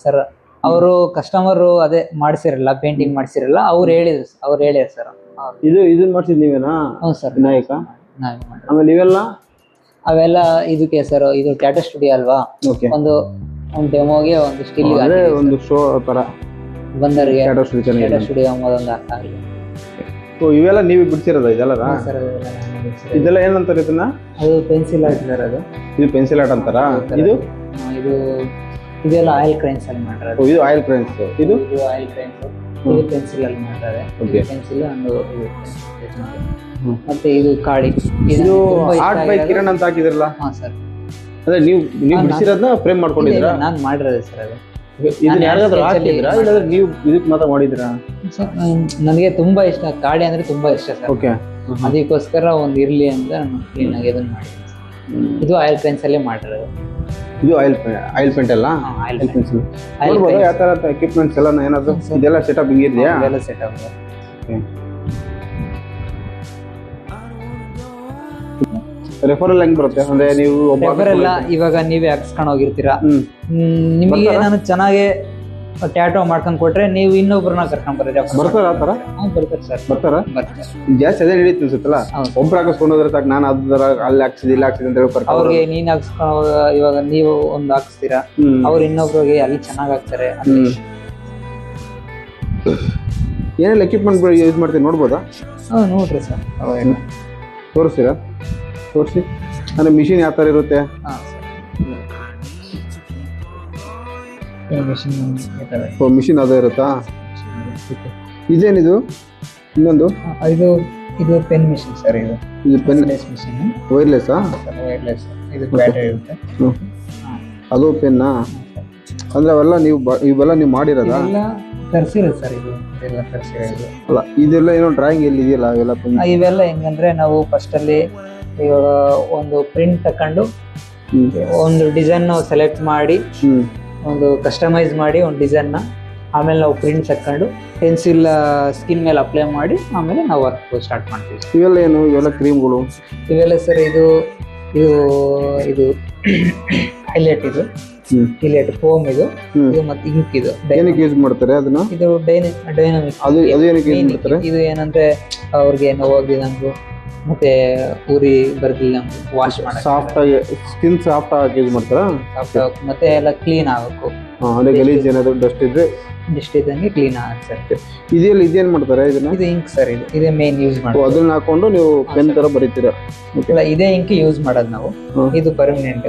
ಸರ್, ಅವರು ಕಸ್ಟಮರ್ ಅದೇ ಮಾಡ್ಸಿರಲ್ಲ, ಪೇಂಟಿಂಗ್ ಮಾಡ್ಸಿರಲ್ಲ, ಅವ್ರು ಹೇಳಿದ್ರು ಸರ್. ಇದನ್ನ ಮಾಡ್ಸಿದ್ ನೀವೇನಾ? ಹೌದು ಸರ್, ವಿನಾಯಕ. ಆಮೇಲೆ ಇವೆಲ್ಲ ಅವೆಲ್ಲ ಇದಕ್ಕೆ ಸರ್, ಇದು ಟ್ಯಾಟೂ ಸ್ಟುಡಿಯೋ ಅಲ್ವಾ, ಒಂದು ಡೆಮೋಗೆ ಒಂದು ಸ್ಟಿಲ್ ಒಂದು ಶೋ ತರ ಬಂದರಿಗೆ ಟ್ಯಾಟೂ ಸ್ಟುಡಿಯೋ ಒಂದು ಹಾಕಿ. ಇವೆಲ್ಲ ನೀವೇ ಬಿಡ್ಸಿರೋದ ಇದೆಲ್ಲ? ಇದೆಲ್ಲ ಏನಂತಾರೆ ಇದನ್ನ? ಅದು ಪೆನ್ಸಿಲ್ ಆರ್ಟ್ ಸರ್. ಇದು ಪೆನ್ಸಿಲ್ ಆರ್ಟ್ ಅಂತಾರ? ಇದೆಲ್ಲ ಆಯಿಲ್ ಕ್ರೈನ್ಸ್ ಅಲ್ಲಿ ಮಾಡಿರೋದು. ಇದು ಆಯಿಲ್ ಕ್ರೈನ್ಸ್, ಇದು ಆಯಿಲ್ ಕ್ರೈನ್ಸ್, ಇದು ಪೆನ್ಸಿಲ್ ಅಲ್ಲಿ ಮಾಡಿದ್ದಾರೆ. ಪೆನ್ಸಿಲ್ ಮತ್ತೆ ಇದು ಕಾಡಿ. ಇದು ಆರ್ಟ್ ಬೈ ಕಿರಣ್ ಅಂತ ಹಾಕಿದ್ರಲ್ಲ? ಹಾ ಸರ್. ಅದೇ ನೀವು ಬಿಡಿಸಿರೋದನ್ನ ಫ್ರೇಮ್ ಮಾಡ್ಕೊಂಡಿದ್ದೀರಾ? ನಾನು ಮಾಡಿರೋದು ಸರ್. ಅದು ಇದನ್ನ ಯಾರಾದ್ರೂ ಹಾಕಿದ್ರಾ ಇಲ್ಲಾಂದ್ರೆ ನೀವು ಇದಕ್ಕೆ ಮಾತ್ರ ಮಾಡಿದ್ರಾ? ನನಗೆ ತುಂಬಾ ಇಷ್ಟ, ಕಾಡಿ ಅಂದ್ರೆ ತುಂಬಾ ಇಷ್ಟ ಸರ್. ಓಕೆ. ಅದಕ್ಕೋಸ್ಕರ ಒಂದು ಇರ್ಲಿ ಅಂತ ನಾನು ಕ್ಲೀನ್ ಆಗಿ ಇದನ್ನ ಮಾಡಿದ್ದೀನಿ. ಇದು ಆಯಿಲ್ ಪೆನ್ಸ್ ಅಲ್ಲೇ ಮಾಡಿರೋದು. ಇದು ಆಯಿಲ್ ಪೇಂಟ್ ಅಲ್ಲ? Oil pencil. ನೋಡ್ಬೋದು ಯಾವ ತರ ಎಕ್ವಿಪ್ಮೆಂಟ್ಸ್ ಎಲ್ಲ ಏನಾದ್ರು ಇದೆಲ್ಲ ಸೆಟಪ್ ಹಿಂಗಿದೆಯಾ? ಇದೆಲ್ಲ ಸೆಟಪ್. ರೆಫರಲ್ ಹೆಂಗ್ ಬರುತ್ತೆ ಅಂದ್ರೆ ನೀವು ರೆಫರಲ್ ಇವಾಗ ನೀವೇ ಹಾಕ್ಸ್ಕೊಂಡು ಹೋಗಿರ್ತೀರಾ, ನಿಮಗೆ ನಾನು ಚೆನ್ನಾಗಿ ಟ್ಯಾಟೋ ಮಾಡ್ಕೊಂಡ್ ಕೊಟ್ರೆ ನೀವು ಇನ್ನೊಬ್ರನ್ನ ಕರ್ಕೊಂಡ್ ಬರ್ರಿ. ಬರ್ತಾರ ಆ ತರ? ಬರ್ತಾರೆ ಸರ್. ಬರ್ತಾರ? ಜಾಸ್ತಿ ಅದೇ ಹಿಡಿಯುತ್ತೆ ಅನ್ಸುತ್ತಲ್ಲ, ಒಬ್ರು ಹಾಕಿಸ್ಕೊಂಡು ಹೋದ್ರೆ ಸಾಕು, ನಾನು ಅದರ ಅಲ್ಲಿ ಹಾಕ್ಸಿದ್ ಇಲ್ಲಿ ಹಾಕ್ಸಿದ್ ಅಂತ ಹೇಳಿ ಅವ್ರಿಗೆ ನೀನ್ ಹಾಕ್ಸ್ಕೊಂಡು ಇವಾಗ ನೀವು ಒಂದು ಹಾಕ್ಸ್ತೀರಾ, ಅವ್ರು ಇನ್ನೊಬ್ರಿಗೆ ಅಲ್ಲಿ ಚೆನ್ನಾಗ್ ಹಾಕ್ತಾರೆ. ಏನೆಲ್ಲ ಎಕ್ವಿಪ್ಮೆಂಟ್ ಯೂಸ್ ಮಾಡ್ತೀವಿ ನೋಡ್ಬೋದಾ? ನೋಡ್ರಿ ಸರ್, ತೋರಿಸ್ತೀರಾ? ತೋರಿಸಿ. ಅಂದ್ರೆ ಮಿಷಿನ್ ಯಾವ ಥರ ಇರುತ್ತೆ? ಮಿಷಿನ್ ಅದೇ ಇರುತ್ತಾ? ಇದೇನಿದು ಇನ್ನೊಂದು? ಇದು ಇದು ಪೆನ್ ಮಿಷಿನ್ ಸರ್. ಇದು ಪೆನ್ ಮಿಷಿನ್ ವೈರ್ಲೆಸ್ಸಾ? ವೈರ್ಲೆಸ್. ಇದು ಬ್ಯಾಟರಿ ಇರುತ್ತೆ. ಅದು ಪೆನ್ನಾ? ಅಂದ್ರೆ ಅವೆಲ್ಲ ಇವೆಲ್ಲ ನೀವು ಮಾಡಿರೋದಾ? ಎಲ್ಲ ತರಿಸಿರೋದು ಸರ್. ಇದೆಲ್ಲ ತರಿಸಿರೋದು ಅಲ್ಲ, ಇದೆಲ್ಲ ಏನೋ ಡ್ರಾಯಿಂಗ್ ಎಲ್ಲಿ ಇದೆಯಲ್ಲ ಅವೆಲ್ಲ ಪೆನ್? ಇವೆಲ್ಲ ಹೆಂಗಂದ್ರೆ ನಾವು ಫಸ್ಟ್ ಅಲ್ಲಿ ಇವಾಗ ಒಂದು ಪ್ರಿಂಟ್ ತಕೊಂಡು ಒಂದು ಡಿಸೈನ್ ಸೆಲೆಕ್ಟ್ ಮಾಡಿ ಒಂದು ಕಸ್ಟಮೈಸ್ ಮಾಡಿ ಒಂದು ಡಿಸೈನ್ ನ ಆಮೇಲೆ ನಾವು ಪ್ರಿಂಟ್ ತಕೊಂಡು ಪೆನ್ಸಿಲ್ ಸ್ಕಿನ್ ಮೇಲೆ ಅಪ್ಲೈ ಮಾಡಿ ಆಮೇಲೆ ನಾವು ವರ್ಕ್ ಸ್ಟಾರ್ಟ್ ಮಾಡ್ತೀವಿ. ಇವೆಲ್ಲ ಏನು? ಇವೆಲ್ಲ ಕ್ರೀಮ್ಗಳು? ಇವೆಲ್ಲ ಸರ್ ಇದು ಇದು ಇದು ಹೈಲೈಟ್, ಇದು ಹೈಲೈಟ್ ಫೋಮ್, ಇದು ಮತ್ತೆ ಇಂಕ್. ಇದು ಏನಕ್ಕೆ ಯೂಸ್ ಮಾಡ್ತಾರೆ ಅದನ್ನ? ಇದು ಡೈನಾಮಿಕ್. ಅದು ಏನಕ್ಕೆ ಯೂಸ್ ಮಾಡ್ತಾರೆ? ಇದು ಏನಂದ್ರೆ ಅವ್ರಿಗೆ ನೋವಾಗಿದಂಗು ಮತ್ತೆ ಉರಿ ಬರ್ದಿಲ್ಲ ವಾಶ್ ಮಾಡಿ ಸಾಫ್ಟ್ ಆಗಿ ಸ್ಕಿನ್ ಸಾಫ್ಟ್ ಆಗಿ ಯೂಸ್ ಮಾಡ್ತಾರಾ? ಮತ್ತೆ ಎಲ್ಲ ಕ್ಲೀನ್ ಆಗಬೇಕು. ಅಂದ್ರೆ ಗಲೀಜ್ ಏನಾದ್ರು ಡಸ್ಟ್ ಇದ್ರೆ ಇದ್ದಂಗೆ ಕ್ಲೀನ್ ಆಗುತ್ತೆ ಸರ್. ಇದೇನ್ ಮಾಡ್ತಾರೆ ಇದನ್ನ? ಇದು ಇಂಕ್ ಸರ್. ಇದೇ ಮೇನ್ ಯೂಸ್ ಮಾಡೋದು. ಅದನ್ನ ಹಾಕೊಂಡು ನೀವು ಪೆನ್ ತರ ಬರೀತೀರಾ? ಇಲ್ಲ, ಇದೇ ಇಂಕ್ ಯೂಸ್ ಮಾಡೋದು ನಾವು. ಇದು ಪರ್ಮನೆಂಟ್.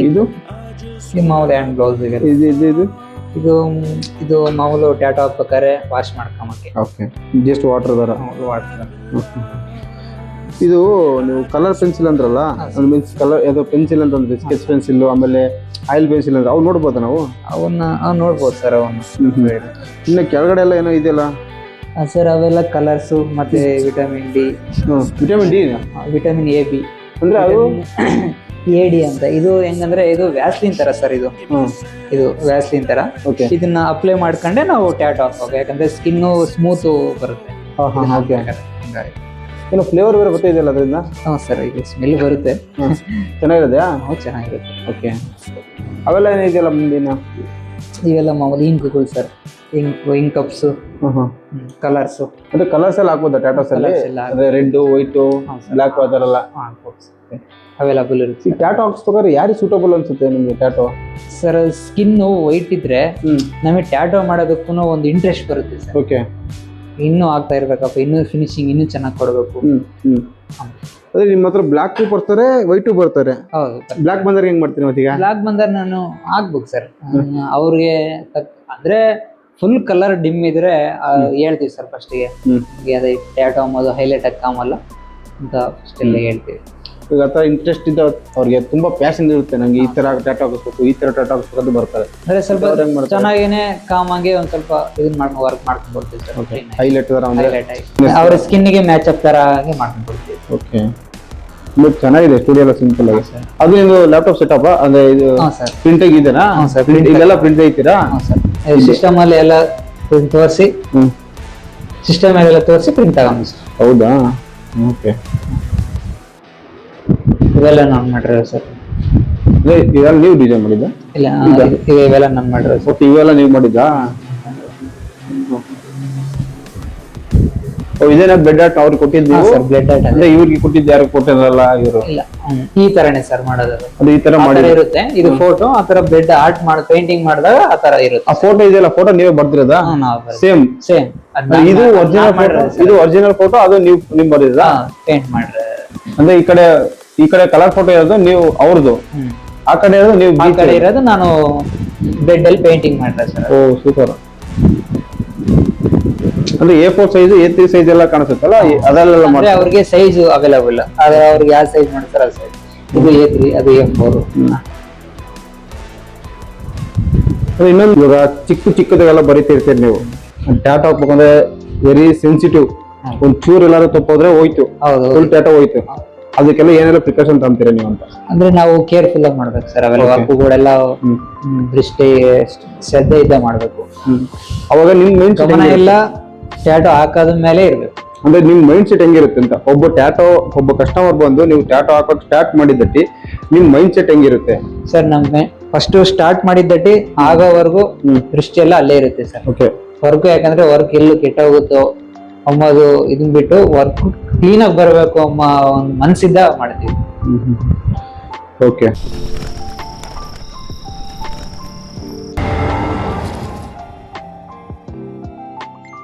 ಇದು ಮಾಮೂಲಿ ಹ್ಯಾಂಡ್ ಗ್ಲೌಸ್. ಇದು ಇದು ಮಾಮೂಲು ಟ್ಯಾಟೋ ಹಾಕ್ಬೇಕಾದ್ರೆ ವಾಶ್ ಮಾಡ್ಕೊಂಬಕ್ಕೆ. ಓಕೆ, ಜಸ್ಟ್ ವಾಟರ್ ತರ. ವಾಟರ್. ಇದು ನೀವು ಕಲರ್ ಪೆನ್ಸಿಲ್ ಅಂದ್ರಲ್ಲ, ಅದು ಮೀನ್ಸ್ ಕಲರ್ ಯಾವುದೋ ಪೆನ್ಸಿಲ್ ಅಂತಂದ್ರೆ ಸ್ಕೆಚ್ ಪೆನ್ಸಿಲ್ ಆಮೇಲೆ ಆಯಿಲ್ ಪೆನ್ಸಿಲ್ ಅಂದ್ರೆ ಅವು ನೋಡ್ಬೋದಾ ನಾವು? ಅವನ್ನ ನೋಡ್ಬೋದು ಸರ್. ಅವನ್ನ ಇನ್ನು ಕೆಳಗಡೆ ಎಲ್ಲ ಏನೋ ಇದೆಯಲ್ಲ ಸರ್, ಅವೆಲ್ಲ ಕಲರ್ಸ್ ಮತ್ತೆ vitamin D. Vitamin D, vitamin A B ಅಂದ್ರೆ ಅದು AD ಅಂತ. ಇದು ಹೆಂಗಂದ್ರೆ ಇದು ವ್ಯಾಸ್ಲಿನ್ ತರ ಸರ್. ಇದು ವ್ಯಾಸ್ಲಿನ್ ತರ. ಇದನ್ನ ಅಪ್ಲೈ ಮಾಡ್ಕೊಂಡೆ ನಾವು ಟ್ಯಾಟೋ ಹಾಕಬೇಕು, ಯಾಕಂದ್ರೆ ಸ್ಕಿನ್ ಸ್ಮೂತ್ ಬರುತ್ತೆ. ಏನೋ ಫ್ಲೇವರ್ ಬೇರೆ ಗೊತ್ತಿದೆಯಲ್ಲ ಅದರಿಂದ? ಸರ್, ಇದು ಸ್ಮೆಲ್ ಬರುತ್ತೆ. ಚೆನ್ನಾಗಿರೋದಾ? ಚೆನ್ನಾಗಿರುತ್ತೆ. ಓಕೆ, ಅವೆಲ್ಲ ಏನಿದೆಯಲ್ಲ ಮುಂದಿನ? ಇವೆಲ್ಲ ಮಾಮೂಲಿ ಇಂಕ್ಗಳು ಸರ್. Ink cups, colours. ಅಂದ್ರೆ ಕಲರ್ಸ್ ಎಲ್ಲ ಹಾಕ್ಬೋದಾ ಟ್ಯಾಟೋಸ್ ಅಲ್ಲಿ? ಅಂದ್ರೆ ರೆಡ್, ವೈಟ್, ಬ್ಲಾಕ್ ಆ ಥರ ಎಲ್ಲ ಅವೈಲಬಲ್ ಇರುತ್ತೆ. ಟ್ಯಾಟೋ ಹಾಕ್ಸ್ಬೇಕಾದ್ರೆ ಯಾರಿಗೆ ಸೂಟಬಲ್ ಅನ್ಸುತ್ತೆ ನಿಮ್ಗೆ ಟ್ಯಾಟೋ? ಸರ್, ಸ್ಕಿನ್ ವೈಟ್ ಇದ್ರೆ ನಮಗೆ ಟ್ಯಾಟೋ ಮಾಡೋದಕ್ಕೂ ಒಂದು ಇಂಟ್ರೆಸ್ಟ್ ಬರುತ್ತೆ ಸರ್. ಓಕೆ, ಇನ್ನೂ ಆಗ್ತಾ ಇರ್ಬೇಕಪ್ಪ, ಇನ್ನೂ ಫಿನಿಶಿಂಗ್ ಇನ್ನೂ ಚೆನ್ನಾಗಿ ಕೊಡಬೇಕು. ಅದೇ ನಿಮ್ಮ ಹತ್ರ ಬ್ಲಾಕ್ ಬರ್ತಾರೆ, ವೈಟು ಬರ್ತಾರೆ. ಹೌದು. ಬ್ಲಾಕ್ ಬಂದ್ರೆ ಹೆಂಗ್ ಮಾಡ್ತೀನಿ ಮತ್ತೀಗ? ಬ್ಲಾಕ್ ಬಂದ್ರೆ ನಾನು ಆಗ್ಬೇಕು ಸರ್. ಅವ್ರಿಗೆ ಅಂದ್ರೆ ಫುಲ್ ಕಲರ್ ಡಿಮ್ ಇದ್ರೆ ಹೇಳ್ತೀವಿ ಸರ್ ಫಸ್ಟಿಗೆ. ಅದೇ ಟ್ಯಾಟೋ ಅಂಬೋದು ಹೈಲೈಟ್ ಹಾಕಮಲ್ಲ ಅಂತ ಫಸ್ಟ್ ಎಲ್ಲ ಹೇಳ್ತೀವಿ. ಈಗ ಆ ಥರ ಇಂಟ್ರೆಸ್ಟ್ ಇದ್ದ ಅವ್ರಿಗೆ ತುಂಬಾ ಪ್ಯಾಷನ್ ಇರುತ್ತೆ, ನಂಗೆ ಈ ತರ ಟ್ಯಾಟೋ ಹಾಕಿಸ್ಬೇಕು, ಈ ತರ ಟ್ಯಾಟೋ ಹಾಕಿಸ್ಬೇಕು ಅಂತ ಬರ್ತಾರೆ. ಅಂದ್ರೆ ಸ್ವಲ್ಪ ಚೆನ್ನಾಗೇನೆ ಕಾಮಾಗಿ ಒಂದ್ ಸ್ವಲ್ಪ ಇದನ್ನ ಮಾಡ್ಕೊಂಡು ವರ್ಕ್ ಮಾಡ್ಕೊಂಡು ಬರ್ತೀವಿ ಸರ್. ಹೈಲೈಟ್ ತರ ಅವ್ರ ಸ್ಕಿನ್ಗೆ ಮ್ಯಾಚ್ ಅಪ್ ತರ ಆಗಿ ಮಾಡ್ಕೊಂಡು ಬರ್ತೀವಿ. ಓಕೆ, ಚೆನ್ನಾಗಿದೆ ಸ್ಟುಡಿಯೋ ಎಲ್ಲ ಸಿಂಪಲ್ ಆಗಿ. ಅದು ನಿಮ್ದು ಲ್ಯಾಪ್ಟಾಪ್ ಸೆಟಪ್ ಅಂದ್ರೆ ಇದು ಪ್ರಿಂಟ್ ಆಗಿದೆನಾ? ಇದೆಲ್ಲ ಪ್ರಿಂಟ್ ಐತೀರಾ? ಸಿಸ್ಟಮ್ ಅಲ್ಲಿ ಎಲ್ಲ ಪ್ರಿಂಟ್ ತೋರಿಸಿ, ಸಿಸ್ಟಮ್ ಎಲ್ಲ ತೋರಿಸಿ ಪ್ರಿಂಟ್ ತಗೊಂಡು. ಹೌದಾ? ಓಕೆ, ಇವೆಲ್ಲ ನಾನು ಮಾಡಿರೋ ಸರ್. ಇವೆಲ್ಲ ನೀವು ಡಿಸೈನ್ ಮಾಡಿದ್ದ? ಇಲ್ಲ, ಇವೆಲ್ಲ ನಾನು ಮಾಡಿರೋ ಸರ್. ಓಕೆ, ಇವೆಲ್ಲ ನೀವು ಮಾಡಿದ್ದಾ? ಇದೇನ ಬ್ಲಡ್ ಆರ್ಟ್ ಅವ್ರಿಗೆ ಕೊಟ್ಟಿದ್ದು? ಬ್ಲಡ್ ಆರ್ಟ್ ಅಂದ್ರೆ ಇವ್ರಿಗೆ ಕೊಟ್ಟಿದ್ದು ಯಾರು ಕೊಟ್ಟಿರಲ್ಲ ಇವರು? ಇಲ್ಲ, ಈ ತರನೇ ಸರ್ ಮಾಡೋದು. ಅದು ಈ ತರ ಮಾಡಿ ಇರುತ್ತೆ. ಇದು ಫೋಟೋ ಆ ತರ ಬ್ಲಡ್ ಆರ್ಟ್ ಮಾಡಿ ಪೇಂಟಿಂಗ್ ಮಾಡಿದಾಗ ಆ ತರ ಇರುತ್ತೆ. ಆ ಫೋಟೋ ಇದೆಯಲ್ಲ, ಫೋಟೋ ನೀವೇ ಬರ್ತಿರೋದಾ? Same same. ಇದು ಒರಿಜಿನಲ್ ಫೋಟೋ, ಇದು ಒರಿಜಿನಲ್ ಫೋಟೋ, ಅದು ನೀವು ಬರ್ದಿರಾ? ಪೇಂಟ್ ಮಾಡ್ರೆ. ಅಂದ್ರೆ ಈ ಕಡೆ ಕಲರ್ ಫೋಟೋ ಇರೋದು ನೀವು ಅವ್ರದ್ದು, ಆ ಕಡೆ ಇರೋದು ನೀವು, ಆ ಕಡೆ ಇರೋದು ನಾನು ಬೆಡ್ ಅಲ್ಲಿ ಪೇಂಟಿಂಗ್ ಮಾಡ್ರೆ ಸರ್. ಓ ಸೂಪರ್. ಅಂದ್ರೆ A4 ಸೈಜ್, A3 ಸೈಜ್ ಎಲ್ಲ ಕಾಣಿಸುತ್ತಲ್ಲ, ಅದೆಲ್ಲ ಅಂದ್ರೆ ಅವ್ರಿಗೆ ಸೈಜ್ ಅವೈಲಬಲ್. ಆದ್ರೆ ಅವ್ರಿಗೆ ಯಾವ ಸೈಜ್ ಮಾಡ್ತಾರೆ ಆ ಸೈಜ್. ಇದು A3, ಅದು A4. ಇನ್ನೊಂದು, ಇವಾಗ ಚಿಕ್ಕದೆಲ್ಲ ಬರೀತಿರ್ತೀರಿ ನೀವು. ಟ್ಯಾಟೋ ಹಾಕ್ಬೇಕಂದ್ರೆ ವೆರಿ ಸೆನ್ಸಿಟಿವ್. ಒಂದ್ ಚೂರ್ ಎಲ್ಲಾರು ತಪ್ಪೋದ್ರೆ ಹೋಯ್ತು, ಫುಲ್ ಟ್ಯಾಟೋ ಹೋಯ್ತು. ಅದಕ್ಕೆಲ್ಲ ಏನೆಲ್ಲ ಪ್ರಿಕಾಷನ್ ತಗೊಂತೀರಾ ನೀವು ಅಂತ? ಅಂದ್ರೆ ನಾವು ಕೇರ್ಫುಲ್ ಆಗಿ ಮಾಡ್ಬೇಕು ಸರ್. ಅವೆಲ್ಲ ವರ್ಕ್ಗಳೆಲ್ಲ ದೃಷ್ಟಿ ಶ್ರದ್ಧೆಯಿಂದ ಮಾಡ್ಬೇಕು. ಅವಾಗ ನಿಮ್ ಮೈಂಡ್ ಗಮನ ಎಲ್ಲ ಟ್ಯಾಟೋ ಹಾಕೋದ ಮೇಲೆ ಇರ್ಬೇಕು. ಅಂದ್ರೆ ನಿಮ್ ಮೈಂಡ್ ಸೆಟ್ ಹೆಂಗಿರುತ್ತೆ ಅಂತ. ಒಬ್ಬ ಕಸ್ಟಮರ್ ಬಂದು ನೀವು ಟ್ಯಾಟೋ ಹಾಕೋಕ್ ಸ್ಟಾರ್ಟ್ ಮಾಡಿದ್ದಟ್ಟಿ ನಿಮ್ ಮೈಂಡ್ ಸೆಟ್ ಹೆಂಗಿರುತ್ತೆ ಸರ್? ನಮ್ಗೆ ಫಸ್ಟ್ ಸ್ಟಾರ್ಟ್ ಮಾಡಿದ್ದಟ್ಟಿ ಆಗೋವರೆಗೂ ದೃಷ್ಟಿ ಎಲ್ಲ ಅಲ್ಲೇ ಇರುತ್ತೆ ಸರ್. ಓಕೆ, ವರ್ಕ್ ಯಾಕಂದ್ರೆ ವರ್ಕ್ ಎಲ್ಲೂ ಕೆಟ್ಟೋಗುತ್ತೋ ಅಮ್ಮದು ಇದನ್ ಬಿಟ್ಟು ವರ್ಕ್ ಕ್ಲೀನ್ ಆಗಿ ಬರಬೇಕು ಅಮ್ಮ ಒಂದ್ ಮನ್ಸಿಂದ ಮಾಡ್ತೀವಿ. ಓಕೆ.